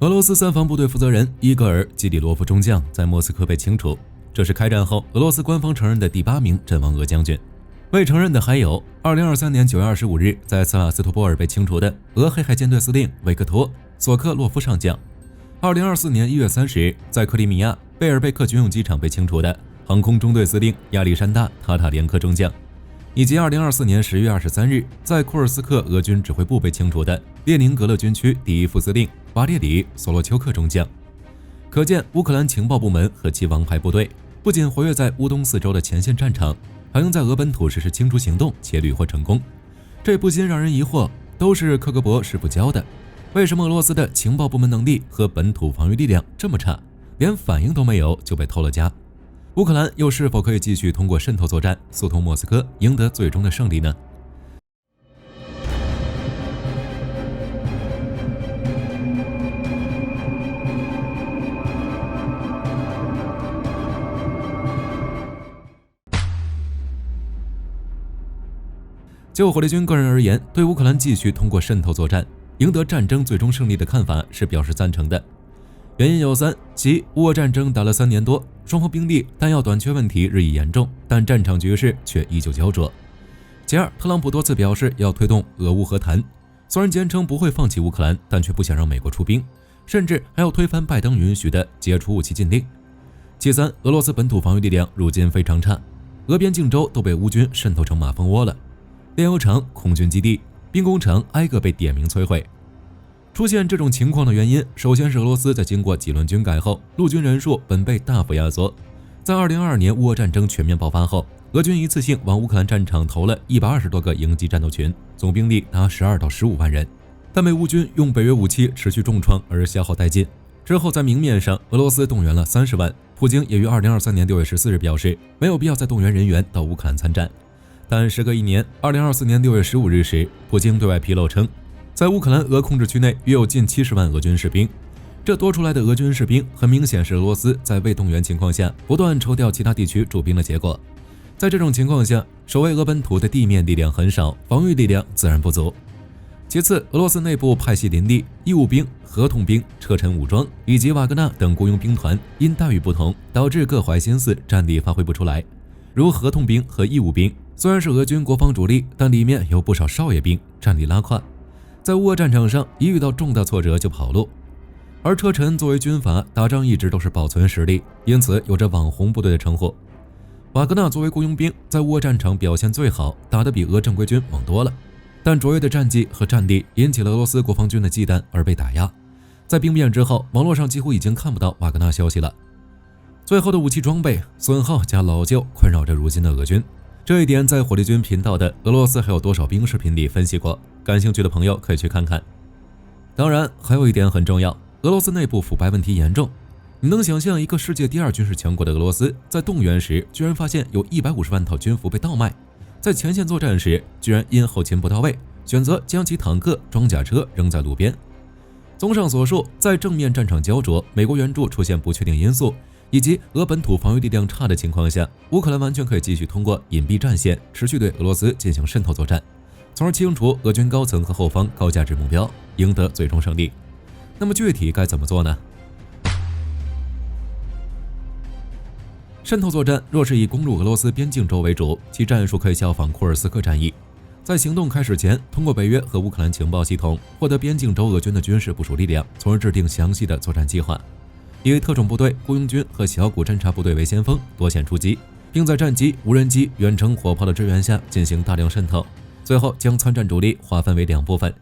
俄罗斯三防部队负责人伊戈尔·基里洛夫中将在莫斯科被清除，这是开战后俄罗斯官方承认的第8名阵亡俄将军。未承认的还有2023年9月25日在塞瓦斯托波尔被清除的俄黑海舰队司令维克托·索克洛夫上将，2024年1月30日在克里米亚贝尔贝克军用机场被清除的航空中队司令亚历山大·塔塔连科中将，以及2024年10月23日在库尔斯克俄军指挥部被清除的列宁格勒军区第1副司令瓦列里·索洛丘克中将。可见乌克兰情报部门和其王牌部队不仅活跃在乌东4州的前线战场，还能在俄本土实施清除行动且屡获成功。这不禁让人疑惑，都是克格勃师傅教的，为什么俄罗斯的情报部门能力和本土防御力量这么差，连反应都没有就被偷了家？乌克兰又是否可以继续通过渗透作战速通莫斯科，赢得最终的胜利呢？就火力军个人而言，对乌克兰继续通过渗透作战赢得战争最终胜利的看法是表示赞成的。原因有3：其乌俄战争打了3年多，双方兵力、弹药短缺问题日益严重，但战场局势却依旧焦灼。其2，特朗普多次表示要推动俄乌和谈，虽然坚称不会放弃乌克兰，但却不想让美国出兵，甚至还要推翻拜登允许的解除武器禁令。其3，俄罗斯本土防御力量如今非常差，俄边境州都被乌军渗透成马蜂窝了。炼油厂、空军基地、兵工厂挨个被点名摧毁。出现这种情况的原因，首先是俄罗斯在经过几轮军改后，陆军人数本被大幅压缩。在2022年乌俄战争全面爆发后，俄军一次性往乌克兰战场投了120多个营级战斗群，总兵力达12到15万人，但被乌军用北约武器持续重创而消耗殆尽。之后在明面上，俄罗斯动员了30万，普京也于2023年6月14日表示，没有必要再动员人员到乌克兰参战。但时隔1年，2024年6月15日时，普京对外披露称，在乌克兰俄控制区内约有近70万俄军士兵。这多出来的俄军士兵很明显是俄罗斯在未动员情况下不断抽调其他地区驻兵的结果。在这种情况下，守卫俄本土的地面力量很少，防御力量自然不足。其次，俄罗斯内部派系林立，义务兵、合同兵、车臣武装以及瓦格纳等雇佣兵团因待遇不同，导致各怀心思，战力发挥不出来。如合同兵和义务兵虽然是俄军国防主力，但里面有不少少爷兵，战力拉胯，在乌俄战场上一遇到重大挫折就跑路。而车臣作为军阀，打仗一直都是保存实力，因此有着网红部队的称呼。瓦格纳作为雇佣兵，在乌俄战场表现最好，打得比俄正规军猛多了，但卓越的战绩和战力引起了俄罗斯国防军的忌惮而被打压。在兵变之后，网络上几乎已经看不到瓦格纳消息了。最后的武器装备损耗加老旧困扰着如今的俄军，这一点在火力军频道的俄罗斯还有多少兵视频里分析过，感兴趣的朋友可以去看看。当然还有一点很重要，俄罗斯内部腐败问题严重。你能想象一个世界第2军事强国的俄罗斯在动员时居然发现有150万套军服被盗卖，在前线作战时居然因后勤不到位选择将其坦克、装甲车扔在路边。综上所述，在正面战场焦灼、美国援助出现不确定因素以及俄本土防御力量差的情况下，乌克兰完全可以继续通过隐蔽战线持续对俄罗斯进行渗透作战，从而清除俄军高层和后方高价值目标，赢得最终胜利。那么具体该怎么做呢？渗透作战若是以攻入俄罗斯边境州为主，其战术可以效仿库尔斯克战役，在行动开始前，通过北约和乌克兰情报系统获得边境州俄军的军事部署力量，从而制定详细的作战计划。以特种部队、雇佣军和小股侦察部队为先锋，多线出击，并在战机、无人机、远程火炮的支援下进行大量渗透。最后将参战主力划分为2部分。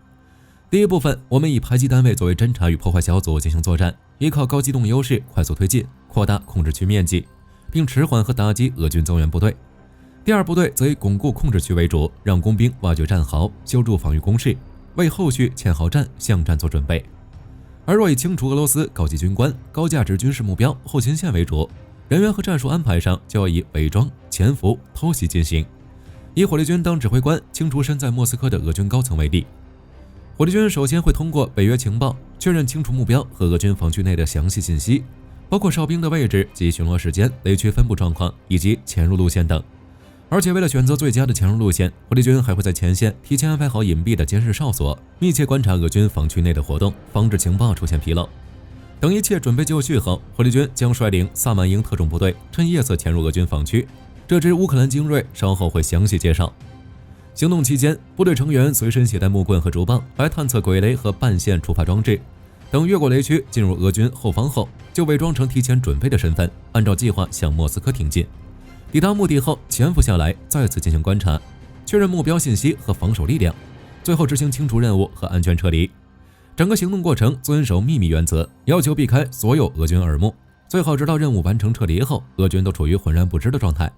第一部分，我们以排击单位作为侦察与破坏小组进行作战，依靠高机动优势快速推进，扩大控制区面积，并迟缓和打击俄军增援部队。第2部队则以巩固控制区为主，让工兵挖掘战壕，修筑防御工事，为后续堑壕战、巷战做准备。而若以清除俄罗斯高级军官、高价值军事目标、后勤线为主，人员和战术安排上就要以伪装、潜伏、偷袭进行。以火力军当指挥官，清除身在莫斯科的俄军高层为例。火力军首先会通过北约情报确认清除目标和俄军防区内的详细信息，包括哨兵的位置及巡逻时间、雷区分布状况以及潜入路线等。而且为了选择最佳的潜入路线，火力军还会在前线提前安排好隐蔽的监视哨所，密切观察俄军防区内的活动，防止情报出现纰漏。等一切准备就绪后，火力军将率领萨满营特种部队趁夜色潜入俄军防区。这支乌克兰精锐稍后会详细介绍。行动期间，部队成员随身携带木棍和竹棒来探测鬼雷和半线触发装置。等越过雷区进入俄军后方后，就伪装成提前准备的身份，按照计划向莫斯科挺进。抵达目的后，潜伏下来，再次进行观察，确认目标信息和防守力量，最后执行清除任务和安全撤离。整个行动过程遵守秘密原则，要求避开所有俄军耳目，最好直到任务完成撤离后，俄军都处于浑然不知的状态。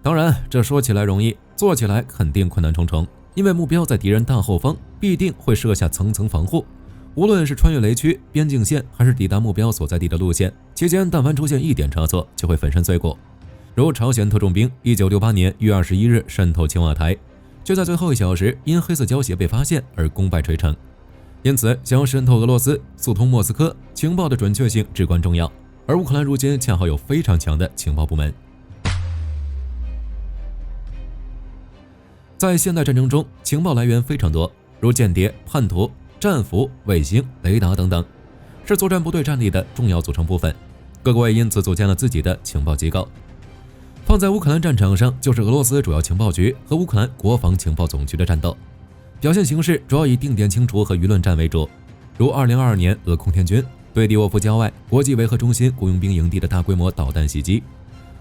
当然，这说起来容易，做起来肯定困难重重，因为目标在敌人大后方，必定会设下层层防护。无论是穿越雷区、边境线，还是抵达目标所在地的路线，期间但凡出现一点差错，就会粉身碎骨。如朝鲜特种兵1968年1月21日渗透青瓦台，却在最后1小时因黑色胶鞋被发现而功败垂成。因此，想要渗透俄罗斯、速通莫斯科，情报的准确性至关重要。而乌克兰如今恰好有非常强的情报部门。在现代战争中，情报来源非常多，如间谍、叛徒、战俘、卫星、雷达等等，是作战部队战力的重要组成部分。各国也因此组建了自己的情报机构。放在乌克兰战场上，就是俄罗斯主要情报局和乌克兰国防情报总局的战斗。表现形式主要以定点清除和舆论战为主，如2022年俄空天军对利沃夫郊外国际维和中心雇佣兵营地的大规模导弹袭击。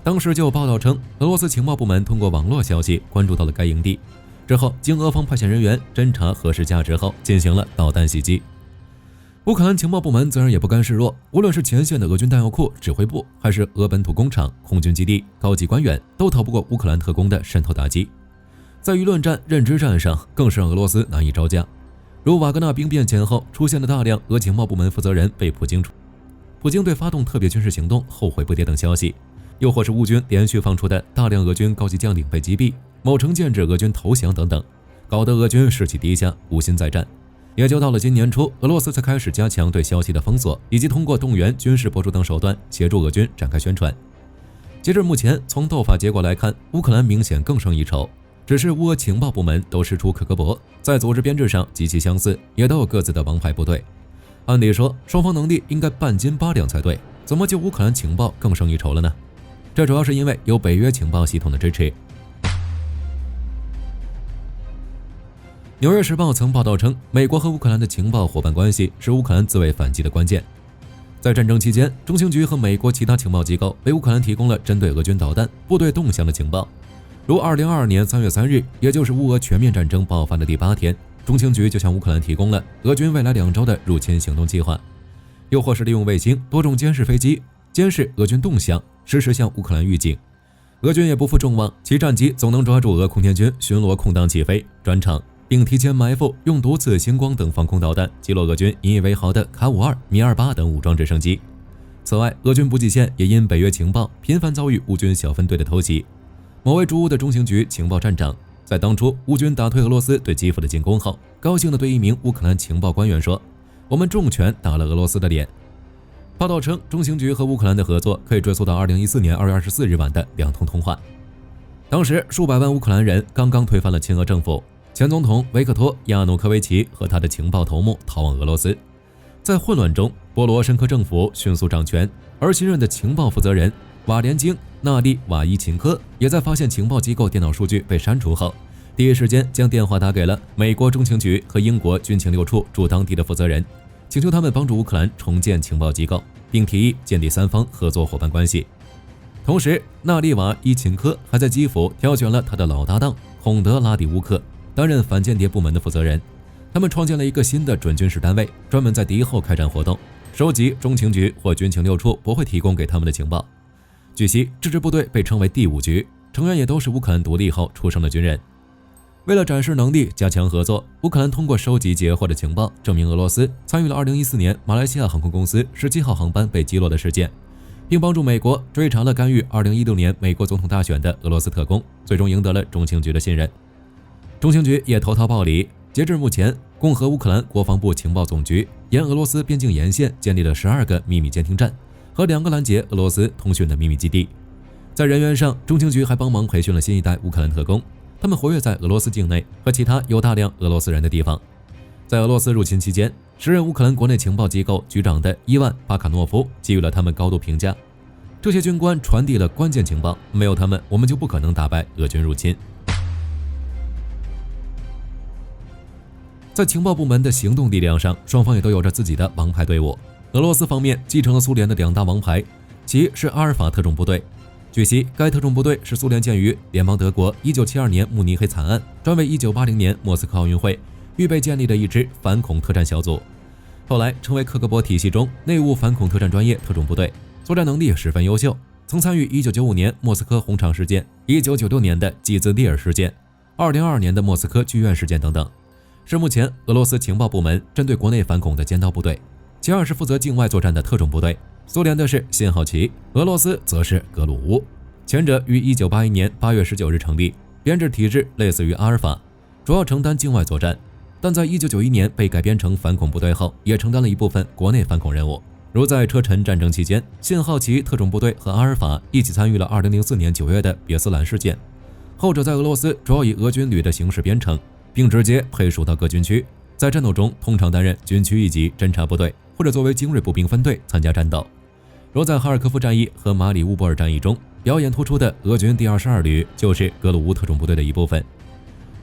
当时就有报道称，俄罗斯情报部门通过网络消息关注到了该营地，之后经俄方派遣人员侦查核实价值后，进行了导弹袭击。乌克兰情报部门自然也不甘示弱，无论是前线的俄军弹药库、指挥部，还是俄本土工厂、空军基地、高级官员，都逃不过乌克兰特工的渗透打击。在舆论战、认知战上，更是让俄罗斯难以招架。如瓦格纳兵变前后出现了大量俄情报部门负责人被普京对发动特别军事行动后悔不迭等消息，又或是乌军连续放出的大量俄军高级将领被击毙、某城建制俄军投降等等，搞得俄军士气低下，无心再战。也就到了今年初，俄罗斯才开始加强对消息的封锁，以及通过动员军事博主等手段协助俄军展开宣传。截至目前，从斗法结果来看，乌克兰明显更胜一筹。只是乌俄情报部门都师出克格勃，在组织编制上极其相似，也都有各自的王牌部队。按理说，双方能力应该半斤八两才对，怎么就乌克兰情报更胜一筹了呢？这主要是因为有北约情报系统的支持。《纽约时报》曾报道称，美国和乌克兰的情报伙伴关系是乌克兰自卫反击的关键。在战争期间，中情局和美国其他情报机构为乌克兰提供了针对俄军导弹、部队动向的情报。如2022年3月3日，也就是乌俄全面战争爆发的第8天，中情局就向乌克兰提供了俄军未来2周的入侵行动计划，又或是利用卫星、多种监视飞机监视俄军动向，实时向乌克兰预警。俄军也不负众望，其战机总能抓住俄空天军巡逻空档起飞、转场，并提前埋伏，用毒刺、星光等防空导弹击落俄军引以为豪的卡52、米28等武装直升机。此外，俄军补给线也因北约情报频繁遭遇乌军小分队的偷袭。某位驻乌的中情局情报站长在当初乌军打退俄罗斯对基辅的进攻后，高兴地对一名乌克兰情报官员说：“我们重拳打了俄罗斯的脸。”报道称，中情局和乌克兰的合作可以追溯到2014年2月24日晚的2通通话。当时数百万乌克兰人刚刚推翻了亲俄政府，前总统维克托·亚努科维奇和他的情报头目逃往俄罗斯。在混乱中，波罗申科政府迅速掌权，而新任的情报负责人瓦连京·纳利瓦伊琴科也在发现情报机构电脑数据被删除后，第一时间将电话打给了美国中情局和英国军情六处驻当地的负责人，请求他们帮助乌克兰重建情报机构，并提议建立3方合作伙伴关系。同时，纳利瓦伊琴科还在基辅挑选了他的老搭档孔德拉迪乌克担任反间谍部门的负责人。他们创建了一个新的准军事单位，专门在敌后开展活动，收集中情局或军情六处不会提供给他们的情报。据悉，这支部队被称为第5局，成员也都是乌克兰独立后出生的军人。为了展示能力、加强合作，乌克兰通过收集截获的情报，证明俄罗斯参与了2014年马来西亚航空公司17号航班被击落的事件，并帮助美国追查了干预2016年美国总统大选的俄罗斯特工，最终赢得了中情局的信任。中情局也投桃报李，截至目前，共和乌克兰国防部情报总局沿俄罗斯边境沿线建立了12个秘密监听站和2个拦截俄罗斯通讯的秘密基地。在人员上，中情局还帮忙培训了新一代乌克兰特工，他们活跃在俄罗斯境内和其他有大量俄罗斯人的地方。在俄罗斯入侵期间，时任乌克兰国内情报机构局长的伊万·巴卡诺夫给予了他们高度评价。这些军官传递了关键情报，没有他们，我们就不可能打败俄军入侵。在情报部门的行动力量上，双方也都有着自己的王牌队伍。俄罗斯方面继承了苏联的2大王牌，其是阿尔法特种部队。据悉，该特种部队是苏联鉴于联邦德国1972年慕尼黑惨案，专为1980年莫斯科奥运会预备建立的一支反恐特战小组，后来成为克格勃体系中内务反恐特战专业特种部队，作战能力十分优秀，曾参与1995年莫斯科红场事件、1996年的基兹利尔事件、2022年的莫斯科剧院事件等等，是目前俄罗斯情报部门针对国内反恐的尖刀部队。其二是负责境外作战的特种部队，苏联的是信号旗，俄罗斯则是格鲁乌。前者于1981年8月19日成立，编制体制类似于阿尔法，主要承担境外作战，但在1991年被改编成反恐部队后，也承担了一部分国内反恐任务。如在车臣战争期间，信号旗特种部队和阿尔法一起参与了2004年9月的别斯兰事件，后者在俄罗斯主要以俄军旅的形式编成，并直接配属到各军区，在战斗中通常担任军区一级侦察部队，或者作为精锐步兵分队参加战斗。如在哈尔科夫战役和马里乌波尔战役中表演突出的俄军第22旅就是格鲁乌特种部队的一部分。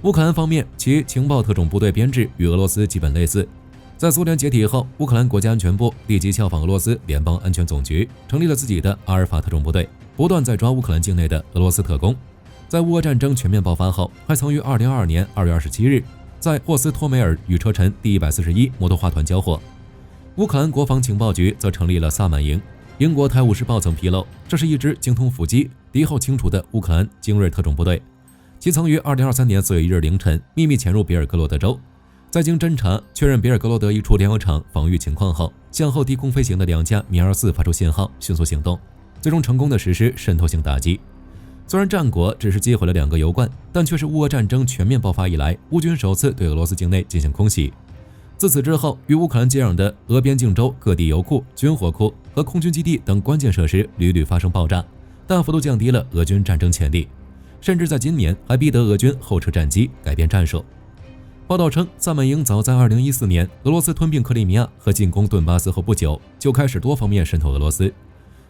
乌克兰方面，其情报特种部队编制与俄罗斯基本类似。在苏联解体后，乌克兰国家安全部立即效仿俄罗斯联邦安全总局，成立了自己的阿尔法特种部队，不断在抓乌克兰境内的俄罗斯特工。在乌俄战争全面爆发后，还曾于2022年2月27日在霍斯托梅尔与车臣第141摩托化团交火。乌克兰国防情报局则成立了萨满营。英国《泰晤士报》曾披露，这是一支精通伏击、敌后清除的乌克兰精锐特种部队。其曾于2023年4月1日凌晨秘密潜入比尔格罗德州，在经侦查确认比尔格罗德一处炼油厂防御情况后，向后低空飞行的2架米24发出信号，迅速行动，最终成功的实施渗透性打击。虽然战果只是击毁了2个油罐，但却是乌俄战争全面爆发以来，乌军首次对俄罗斯境内进行空袭。自此之后，与乌克兰接壤的俄边境州各地油库、军火库和空军基地等关键设施屡屡发生爆炸，大幅度降低了俄军战争潜力，甚至在今年还逼得俄军后撤战机，改变战术。报道称，萨满营早在2014年俄罗斯吞并克里米亚和进攻顿巴斯后不久，就开始多方面渗透俄罗斯。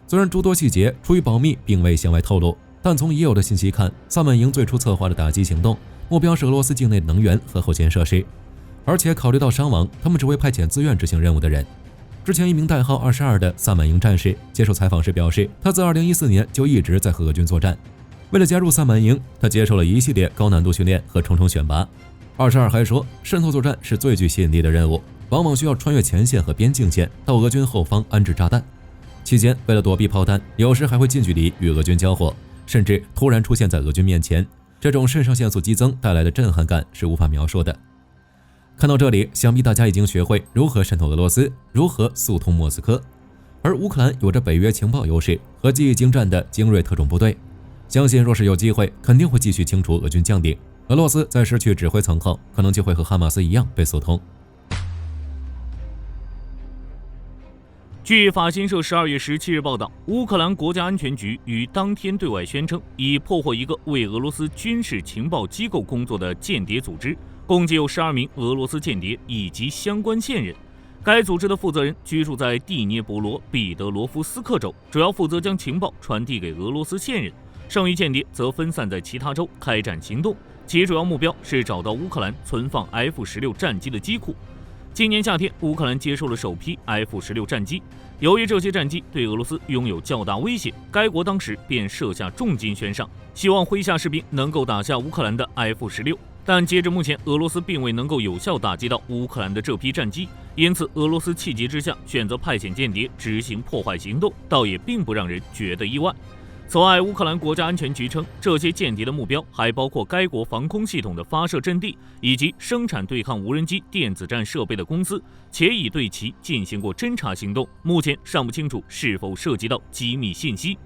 虽然诸多细节出于保密并未向外透露，但从已有的信息看，萨满营最初策划的打击行动目标是俄罗斯境内的能源和后勤设施，而且考虑到伤亡，他们只会派遣自愿执行任务的人。之前一名代号22的萨满营战士接受采访时表示，他自2014年就一直在和俄军作战。为了加入萨满营，他接受了一系列高难度训练和重重选拔。22还说，渗透作战是最具吸引力的任务，往往需要穿越前线和边境线，到俄军后方安置炸弹。期间，为了躲避炮弹，有时还会近距离与俄军交火，甚至突然出现在俄军面前。这种肾上腺素激增带来的震撼感是无法描述的。看到这里，想必大家已经学会如何渗透俄罗斯，如何速通莫斯科。而乌克兰有着北约情报优势和技艺精湛的精锐特种部队，相信若是有机会，肯定会继续清除俄军将领。俄罗斯在失去指挥层后，可能就会和哈马斯一样被速通。据法新社12月17日报道，乌克兰国家安全局于当天对外宣称，已破获一个为俄罗斯军事情报机构工作的间谍组织，共计有12名俄罗斯间谍以及相关线人。该组织的负责人居住在蒂涅博罗彼得罗夫斯克州，主要负责将情报传递给俄罗斯线人，剩余间谍则分散在其他州开展行动，其主要目标是找到乌克兰存放 F-16 战机的机库。今年夏天，乌克兰接受了首批 F-16 战机。由于这些战机对俄罗斯拥有较大威胁，该国当时便设下重金悬赏，希望麾下士兵能够打下乌克兰的 F-16。但截至目前，俄罗斯并未能够有效打击到乌克兰的这批战机，因此俄罗斯气急之下选择派遣间谍执行破坏行动，倒也并不让人觉得意外。此外，乌克兰国家安全局称，这些间谍的目标还包括该国防空系统的发射阵地，以及生产对抗无人机电子战设备的公司，且已对其进行过侦查行动，目前尚不清楚是否涉及到机密信息。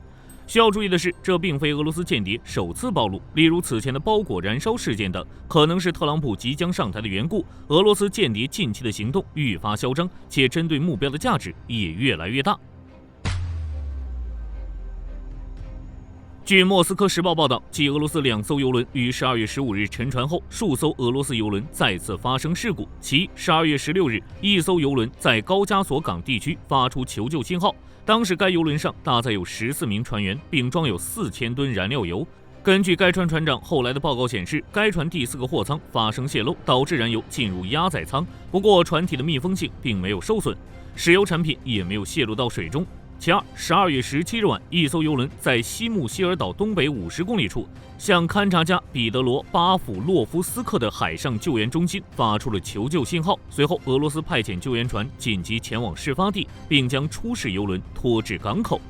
需要注意的是，这并非俄罗斯间谍首次暴露，例如此前的包裹燃烧事件等，可能是特朗普即将上台的缘故，俄罗斯间谍近期的行动愈发嚣张，且针对目标的价值也越来越大。据莫斯科时报报道，继俄罗斯2艘油轮于12月15日沉船后，数艘俄罗斯油轮再次发生事故。其12月16日，一艘油轮在高加索港地区发出求救信号，当时该油轮上搭载有14名船员，并装有4000吨燃料油。根据该船船长后来的报告显示，该船第4个货舱发生泄漏，导致燃油进入压载舱，不过船体的密封性并没有受损，石油产品也没有泄露到水中。其二，12月17日晚，一艘油轮在西木希尔岛东北50公里处，向勘察家彼得罗·巴阿甫洛夫斯克的海上救援中心发出了求救信号。随后，俄罗斯派遣救援船紧急前往事发地，并将出事油轮拖至港口。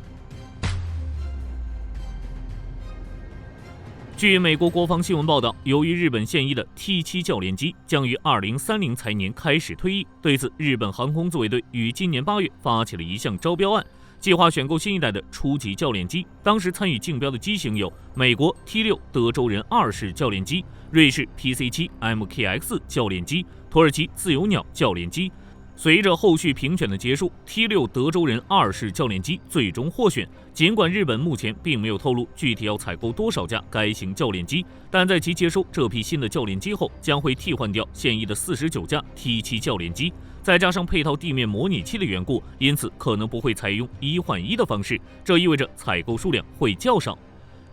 据美国国防新闻报道，由于日本现役的 T7 教练机将于2030财年开始退役，对此，日本航空自卫队于今年8月发起了一项招标案。计划选购新一代的初级教练机，当时参与竞标的机型有美国 T6 德州人2式教练机、瑞士 PC7 MKX 教练机、土耳其自由鸟教练机。随着后续评选的结束 ，T6 德州人2式教练机最终获选。尽管日本目前并没有透露具体要采购多少架该型教练机，但在其接收这批新的教练机后，将会替换掉现役的49架 T7 教练机。再加上配套地面模拟器的缘故，因此可能不会采用1换1的方式，这意味着采购数量会较少。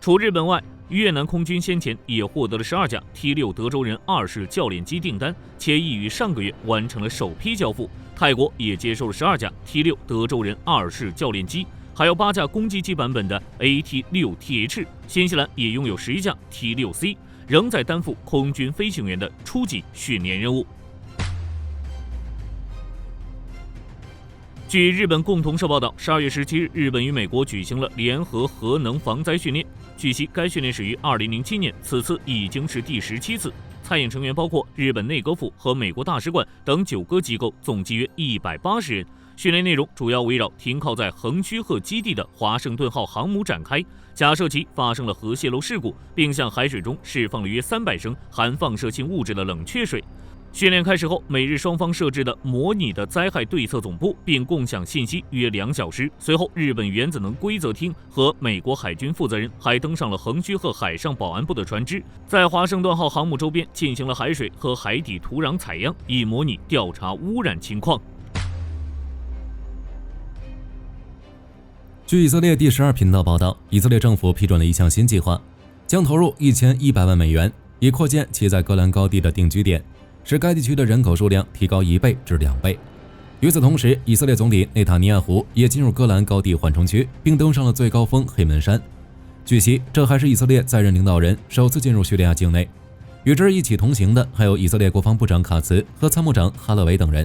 除日本外，越南空军先前也获得了12架 T6 德州人2式教练机订单，且已于上个月完成了首批交付。泰国也接受了12架 T6 德州人2式教练机，还有8架攻击机版本的 AT6TH。新西兰也拥有11架 T6C， 仍在担负空军飞行员的初级训练任务。据日本共同社报道，12月17日，日本与美国举行了联合核能防灾训练。据悉，该训练始于2007年，此次已经是第17次。参演成员包括日本内阁府和美国大使馆等9个机构，总计约180人。训练内容主要围绕停靠在横须贺基地的华盛顿号航母展开，假设其发生了核泄漏事故，并向海水中释放了约300升含放射性物质的冷却水。训练开始后，美日双方设置的模拟的灾害对策总部，并共享信息约2小时。随后，日本原子能规则厅和美国海军负责人还登上了横须贺海上保安部的船只，在华盛顿号航母周边进行了海水和海底土壤采样，以模拟调查污染情况。据以色列第12频道报道，以色列政府批准了一项新计划，将投入1100万美元，以扩建其在戈兰高地的定居点，使该地区的人口数量提高1倍至2倍。与此同时，以色列总理内塔尼亚胡也进入戈兰高地缓冲区，并登上了最高峰黑门山。据悉，这还是以色列在任领导人首次进入叙利亚境内。与之一起同行的还有以色列国防部长卡茨和参谋长哈勒维等人。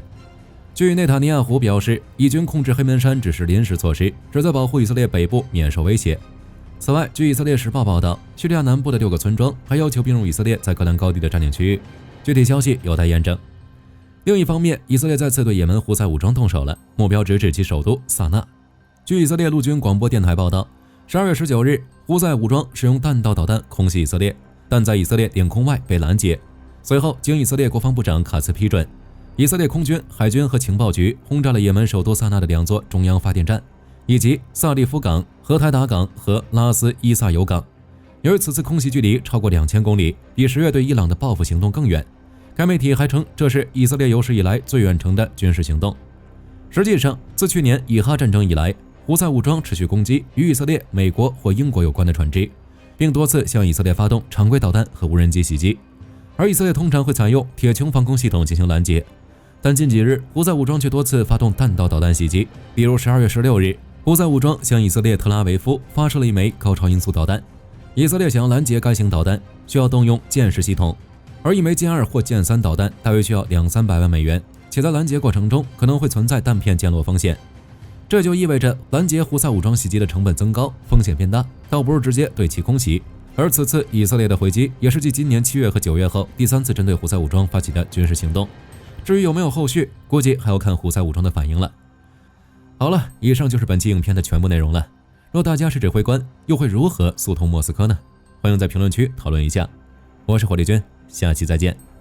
据内塔尼亚胡表示，以军控制黑门山只是临时措施，旨在保护以色列北部免受威胁。此外，据以色列时报报道，叙利亚南部的6个村庄还要求并入以色列在戈兰高地的占领区域，具体消息有待验证。另一方面，以色列再次对也门胡塞武装动手了，目标直指其首都萨那。据以色列陆军广播电台报道，12月19日，胡塞武装使用弹道导弹空袭以色列，但在以色列领空外被拦截。随后，经以色列国防部长卡茨批准，以色列空军、海军和情报局轰炸了也门首都萨那的2座中央发电站，以及萨利夫港、荷台达港和拉斯伊萨油港。由于此次空袭距离超过2000公里，比10月对伊朗的报复行动更远，该媒体还称这是以色列有史以来最远程的军事行动。实际上，自去年以哈战争以来，胡塞武装持续攻击与以色列、美国或英国有关的船只，并多次向以色列发动常规导弹和无人机袭击，而以色列通常会采用铁穹防空系统进行拦截。但近几日，胡塞武装却多次发动弹道导弹袭击，比如12月16日，胡塞武装向以色列特拉维夫发射了一枚高超音速导弹。以色列想要拦截该型导弹，需要动用箭式系统，而一枚箭2或箭3导弹大约需要200-300万美元，且在拦截过程中可能会存在弹片溅落风险。这就意味着拦截胡塞武装袭击的成本增高，风险变大，倒不如直接对其空袭。而此次以色列的回击也是继今年7月和9月后第3次针对胡塞武装发起的军事行动。至于有没有后续，估计还要看胡塞武装的反应了。好了，以上就是本期影片的全部内容了。若大家是指挥官，又会如何速通莫斯科呢？欢迎在评论区讨论一下。我是火力军，下期再见。